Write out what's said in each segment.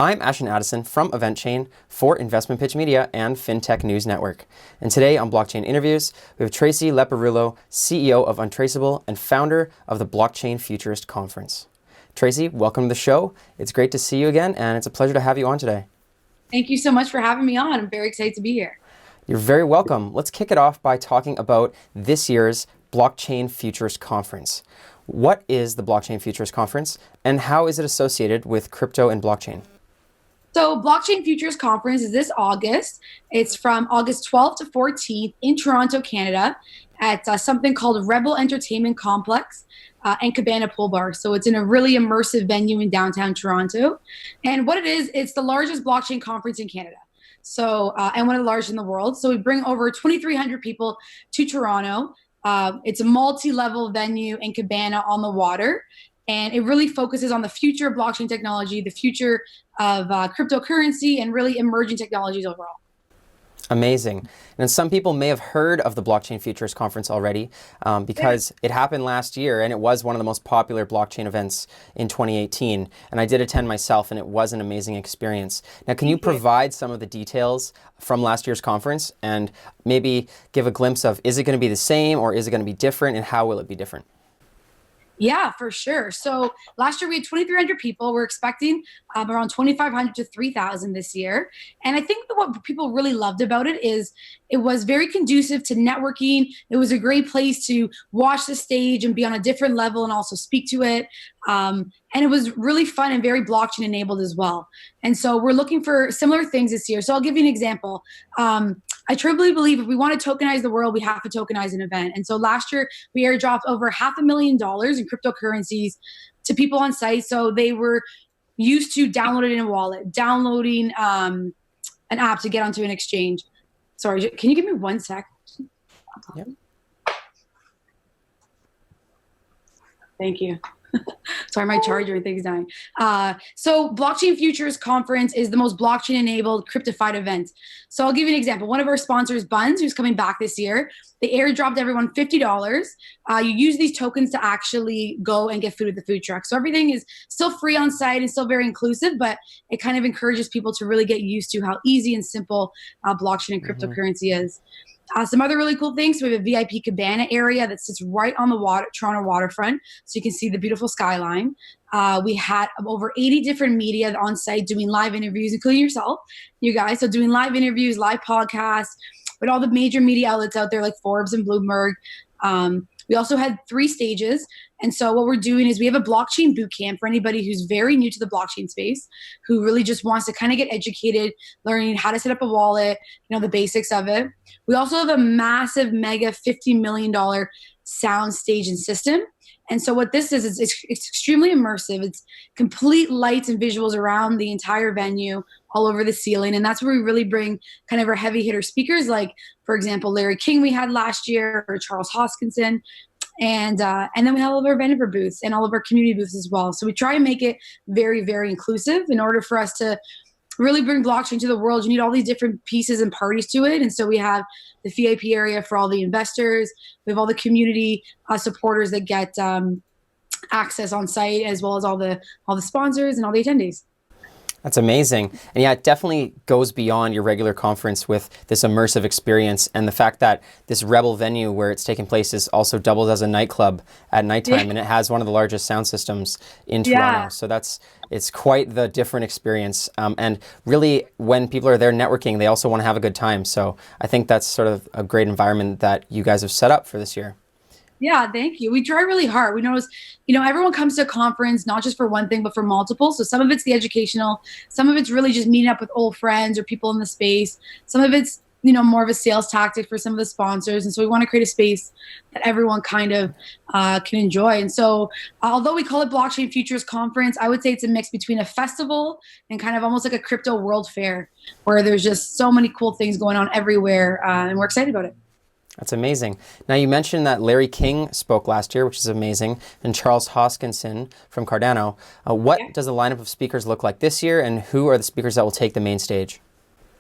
I'm Ashton Addison from EventChain for Investment Pitch Media and FinTech News Network. And today on Blockchain Interviews, we have Tracy Leparulo, CEO of Untraceable and founder of the Blockchain Futurist Conference. Tracy, welcome to the show. It's great to see you again, and it's a pleasure to have you on today. Thank you so much for having me on. I'm very excited to be here. You're very welcome. Let's kick it off by talking about this year's Blockchain Futurist Conference. What is the Blockchain Futurist Conference, and how is it associated with crypto and blockchain? So Blockchain Futurist Conference is this August. It's from August 12th to 14th in Toronto, Canada at something called Rebel Entertainment Complex and Cabana Pool Bar. So it's in a really immersive venue in downtown Toronto. And what it is, it's the largest blockchain conference in Canada. So, and one of the largest in the world. So we bring over 2,300 people to Toronto. It's a multi-level venue in Cabana on the water. And it really focuses on the future of blockchain technology, the future of cryptocurrency, and really emerging technologies overall. Amazing. And some people may have heard of the Blockchain Futurist Conference already because it happened last year and it was one of the most popular blockchain events in 2018. And I did attend myself and it was an amazing experience. Now, can you provide some of the details from last year's conference and maybe give a glimpse of, is it going to be the same or is it going to be different, and how will it be different? Yeah, for sure. So last year we had 2,300 people. We're expecting around 2,500 to 3,000 this year. And I think that what people really loved about it is it was very conducive to networking. It was a great place to watch the stage and be on a different level and also speak to it. And it was really fun and very blockchain enabled as well. And so we're looking for similar things this year. So I'll give you an example. I truly believe if we want to tokenize the world, we have to tokenize an event. And so last year we airdropped over $500,000 in cryptocurrencies to people on site. So they were used to downloading in a wallet, downloading an app to get onto an exchange. Sorry, can you give me 1 sec? Yep. Thank you. Sorry, my charger and things dying. So Blockchain Futurist Conference is the most blockchain-enabled cryptified event. So I'll give you an example. One of our sponsors, Buns, who's coming back this year, they airdropped everyone $50. You use these tokens to actually go and get food at the food truck. So everything is still free on site and still very inclusive, but it kind of encourages people to really get used to how easy and simple blockchain and cryptocurrency is. Some other really cool things. So we have a VIP cabana area that sits right on the Toronto waterfront, so you can see the beautiful skyline. We had over 80 different media on site doing live interviews, including yourself, you guys. So doing live interviews, live podcasts, with all the major media outlets out there like Forbes and Bloomberg. We also had 3 stages. And so what we're doing is we have a blockchain boot camp for anybody who's very new to the blockchain space, who really just wants to kind of get educated, learning how to set up a wallet, the basics of it. We also have a massive mega $50 million sound stage and system. And so what this is it's extremely immersive. It's complete lights and visuals around the entire venue, all over the ceiling. And that's where we really bring kind of our heavy hitter speakers, like, for example, Larry King we had last year, or Charles Hoskinson. And then we have all of our vendor booths and all of our community booths as well. So we try and make it very, very inclusive. In order for us to really bring blockchain to the world, you need all these different pieces and parties to it. And so we have the VIP area for all the investors. We have all the community supporters that get access on site, as well as all the sponsors and all the attendees. That's amazing. And yeah, it definitely goes beyond your regular conference with this immersive experience, and the fact that this Rebel venue where it's taking place is also doubles as a nightclub at nighttime, and it has one of the largest sound systems in Toronto. So it's quite the different experience. And really, when people are there networking, they also want to have a good time. So I think that's sort of a great environment that you guys have set up for this year. Yeah, thank you. We try really hard. We notice, everyone comes to a conference, not just for one thing, but for multiple. So some of it's the educational, some of it's really just meeting up with old friends or people in the space. Some of it's, more of a sales tactic for some of the sponsors. And so we want to create a space that everyone kind of can enjoy. And so although we call it Blockchain Futurist Conference, I would say it's a mix between a festival and kind of almost like a crypto world fair, where there's just so many cool things going on everywhere. And we're excited about it. That's amazing. Now, you mentioned that Larry King spoke last year, which is amazing, and Charles Hoskinson from Cardano. What does the lineup of speakers look like this year, and who are the speakers that will take the main stage?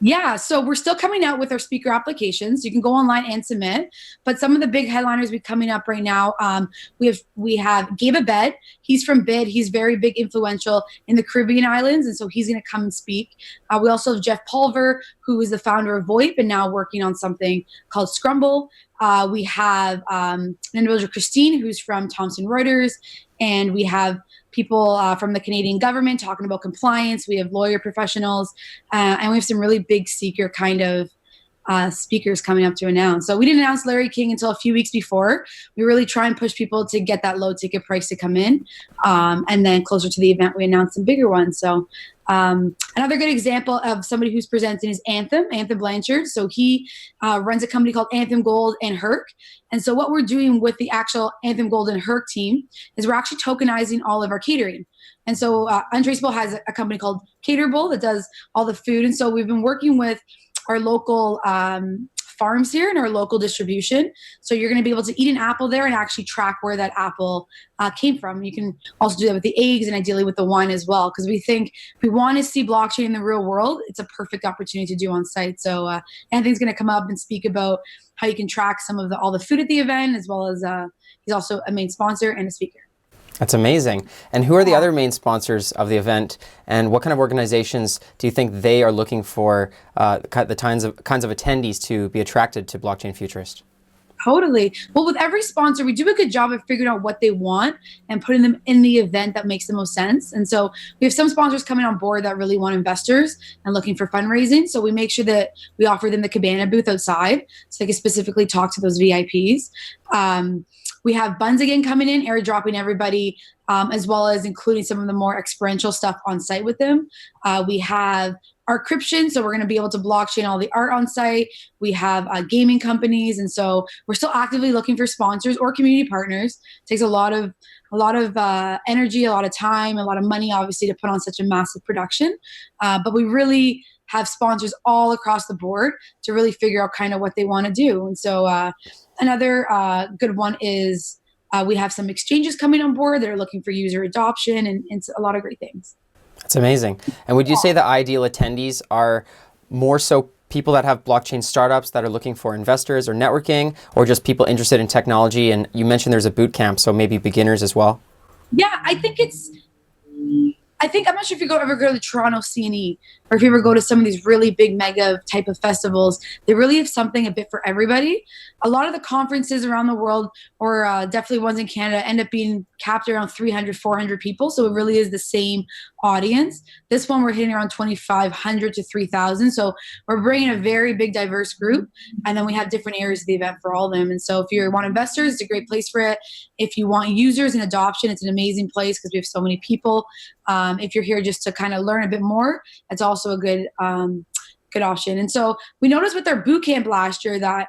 Yeah, so we're still coming out with our speaker applications. You can go online and submit, but some of the big headliners be coming up right now. We have Gabe Abed. He's from Bid. He's very big, influential in the Caribbean islands, and so he's going to come and speak. We also have Jeff Pulver, who is the founder of VoIP and now working on something called Scrumble. We have an individual, Christine, who's from Thomson Reuters, and we have people from the Canadian government talking about compliance. We have lawyer professionals, and we have some really big seeker kind of speakers coming up to announce. So we didn't announce Larry King until a few weeks before. We really try and push people to get that low ticket price to come in. And then closer to the event, we announced some bigger ones. So another good example of somebody who's presenting is Anthem Blanchard. So he runs a company called Anthem Gold and Herc. And so what we're doing with the actual Anthem Gold and Herc team is we're actually tokenizing all of our catering. And so Untraceable has a company called Caterable that does all the food. And so we've been working with our local farms here and our local distribution. So you're going to be able to eat an apple there and actually track where that apple came from. You can also do that with the eggs and ideally with the wine as well, because we think if we want to see blockchain in the real world, it's a perfect opportunity to do on site. So Anthony's going to come up and speak about how you can track some of all the food at the event, as well as he's also a main sponsor and a speaker. That's amazing. And who are the other main sponsors of the event, and what kind of organizations do you think they are looking for the kinds of attendees to be attracted to Blockchain Futurist? Totally. Well, with every sponsor, we do a good job of figuring out what they want and putting them in the event that makes the most sense. And so we have some sponsors coming on board that really want investors and looking for fundraising. So we make sure that we offer them the Cabana booth outside so they can specifically talk to those VIPs. We have Buns again coming in, airdropping everybody, as well as including some of the more experiential stuff on site with them. We have Artcryption, so we're going to be able to blockchain all the art on site. We have gaming companies, and so we're still actively looking for sponsors or community partners. It takes a lot of energy, a lot of time, a lot of money, obviously, to put on such a massive production. But we really have sponsors all across the board to really figure out kind of what they want to do. And so another good one is we have some exchanges coming on board that are looking for user adoption and a lot of great things. That's amazing. And would you say the ideal attendees are more so people that have blockchain startups that are looking for investors or networking, or just people interested in technology? And you mentioned there's a boot camp, so maybe beginners as well? Yeah, I'm not sure if you ever go to the Toronto CNE or if you ever go to some of these really big mega type of festivals. They really have something a bit for everybody. A lot of the conferences around the world, or definitely ones in Canada, end up being capped around 300, 400 people. So it really is the same audience. This one we're hitting around 2,500 to 3,000. So we're bringing a very big, diverse group. And then we have different areas of the event for all of them. And so if you want investors, it's a great place for it. If you want users and adoption, it's an amazing place because we have so many people. If you're here just to kind of learn a bit more, it's also a good option. And so we noticed with our boot camp last year that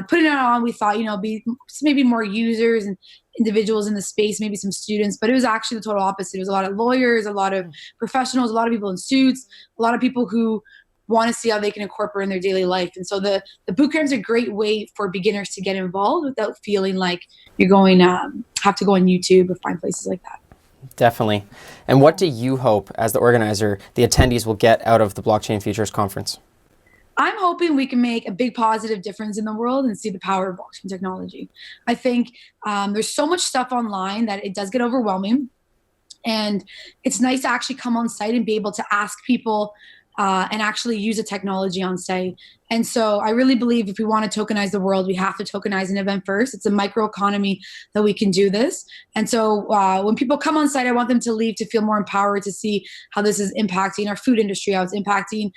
putting it on, we thought, be maybe more users and individuals in the space, maybe some students, but it was actually the total opposite. It was a lot of lawyers, a lot of professionals, a lot of people in suits, a lot of people who want to see how they can incorporate in their daily life. And so the boot camp is a great way for beginners to get involved without feeling like you're going have to go on YouTube or find places like that. Definitely. And what do you hope, as the organizer, the attendees will get out of the Blockchain Futurist Conference? I'm hoping we can make a big positive difference in the world and see the power of blockchain technology. I think there's so much stuff online that it does get overwhelming. And it's nice to actually come on site and be able to ask people and actually use a technology on site. And so I really believe if we want to tokenize the world, we have to tokenize an event first. It's a microeconomy that we can do this. And so when people come on site, I want them to leave to feel more empowered to see how this is impacting our food industry, how it's impacting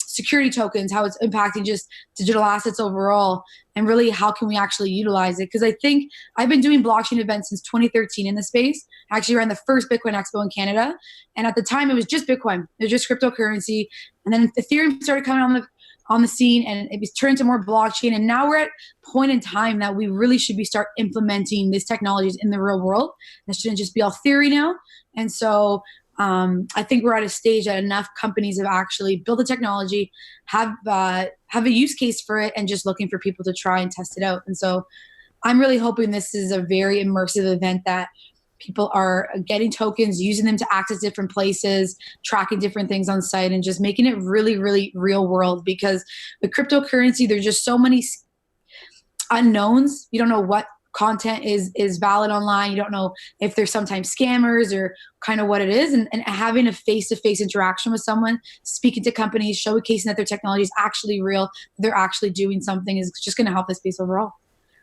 security tokens, how it's impacting just digital assets overall, and really how can we actually utilize it. Because I think I've been doing blockchain events since 2013 in the space. I actually ran the first Bitcoin Expo in Canada. And at the time, it was just Bitcoin. It was just cryptocurrency. And then Ethereum started coming on the scene, and it was turned into more blockchain. And now we're at a point in time that we really should start implementing these technologies in the real world. It shouldn't just be all theory now. And so I think we're at a stage that enough companies have actually built the technology, have a use case for it, and just looking for people to try and test it out. And so I'm really hoping this is a very immersive event that people are getting tokens, using them to access different places, tracking different things on site, and just making it really, really real world. Because with cryptocurrency, there's just so many unknowns. You don't know what content is valid online. You don't know if there's sometimes scammers or kind of what it is. And having a face-to-face interaction with someone, speaking to companies, showcasing that their technology is actually real, they're actually doing something, is just going to help the space overall.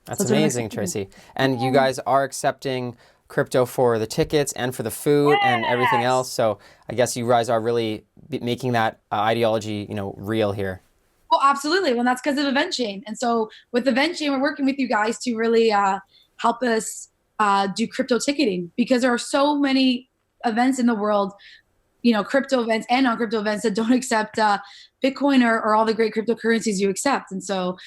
That's amazing, Tracy. And you guys are accepting crypto for the tickets and for the food and everything else. So I guess you guys are really making that ideology, real here. Well, absolutely. Well, that's because of EventChain. And so with EventChain, we're working with you guys to really help us do crypto ticketing, because there are so many events in the world, crypto events and non-crypto events, that don't accept Bitcoin or all the great cryptocurrencies you accept. And so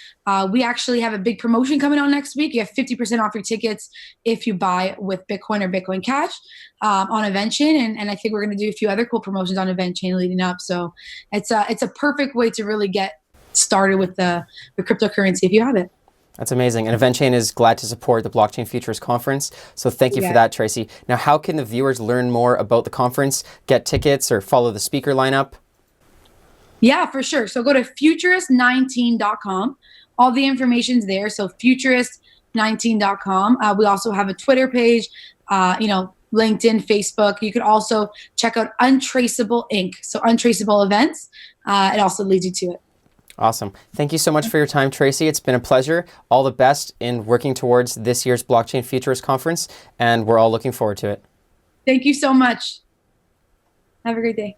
we actually have a big promotion coming on next week. You have 50% off your tickets if you buy with Bitcoin or Bitcoin Cash on EventChain. And I think we're going to do a few other cool promotions on EventChain leading up. So it's a perfect way to really get started with the cryptocurrency if you have it. That's amazing. And EventChain is glad to support the Blockchain Futurist Conference. So thank you for that, Tracy. Now, how can the viewers learn more about the conference, get tickets, or follow the speaker lineup? Yeah, for sure. So go to futurist19.com. All the information's there. So futurist19.com. We also have a Twitter page, LinkedIn, Facebook. You could also check out Untraceable Inc. So Untraceable Events. It also leads you to it. Awesome. Thank you so much for your time, Tracy. It's been a pleasure. All the best in working towards this year's Blockchain Futurist Conference, and we're all looking forward to it. Thank you so much. Have a great day.